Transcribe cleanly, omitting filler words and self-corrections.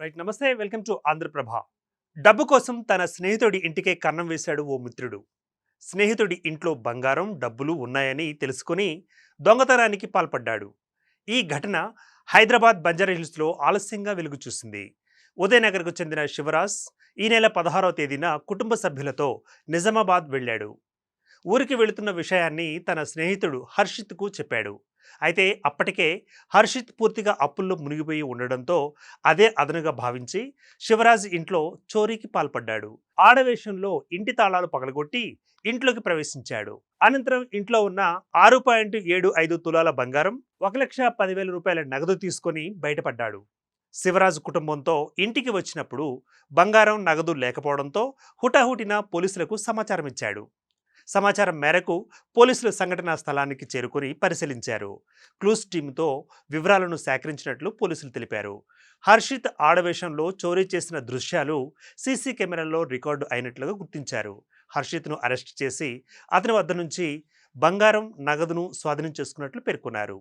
Right. నమస్తే. Welcome to Andhra Prabha. డబ్బు కోసం తన స్నేహితుడి ఇంటికే కన్నం వేశాడు ఓ మిత్రుడు. స్నేహితుడి ఇంట్లో బంగారం, డబ్బులు ఉన్నాయని తెలుసుకొని దొంగతనానికి పాల్పడ్డాడు. ఈ ఘటన హైదరాబాద్ బంజారాహిల్స్లో ఆలస్యంగా వెలుగు చూసింది. ఉదయనగర్కు చెందిన శివరాజ్ ఈ నెల 16వ తేదీన కుటుంబ సభ్యులతో నిజామాబాద్ వెళ్ళాడు. ఊరికి వెళుతున్న విషయాన్ని తన స్నేహితుడు హర్షిత్కు చెప్పాడు. అయితే అప్పటికే హర్షిత్ పూర్తిగా అప్పుల్లో మునిగిపోయి ఉండడంతో అదే అదనుగా భావించి శివరాజ్ ఇంట్లో చోరీకి పాల్పడ్డాడు. ఆడవేషంలో ఇంటి తాళాలు పగలగొట్టి ఇంట్లోకి ప్రవేశించాడు. అనంతరం ఇంట్లో ఉన్న 6.75 తులాల బంగారం, 1,10,000 నగదు తీసుకొని బయటపడ్డాడు. శివరాజు కుటుంబంతో ఇంటికి వచ్చినప్పుడు బంగారం, నగదు లేకపోవడంతో హుటాహుటిన పోలీసులకు సమాచారం ఇచ్చాడు. సమాచారం మేరకు పోలీసులు సంఘటనా స్థలానికి చేరుకుని పరిశీలించారు. క్లూస్ టీంతో వివరాలను సేకరించినట్లు పోలీసులు తెలిపారు. హర్షిత్ ఆడవేషంలో చోరీ చేసిన దృశ్యాలు సీసీ కెమెరాల్లో రికార్డు అయినట్లుగా గుర్తించారు. హర్షిత్ను అరెస్ట్ చేసి అతని వద్ద నుంచి బంగారం, నగదును స్వాధీనం చేసుకున్నట్లు పేర్కొన్నారు.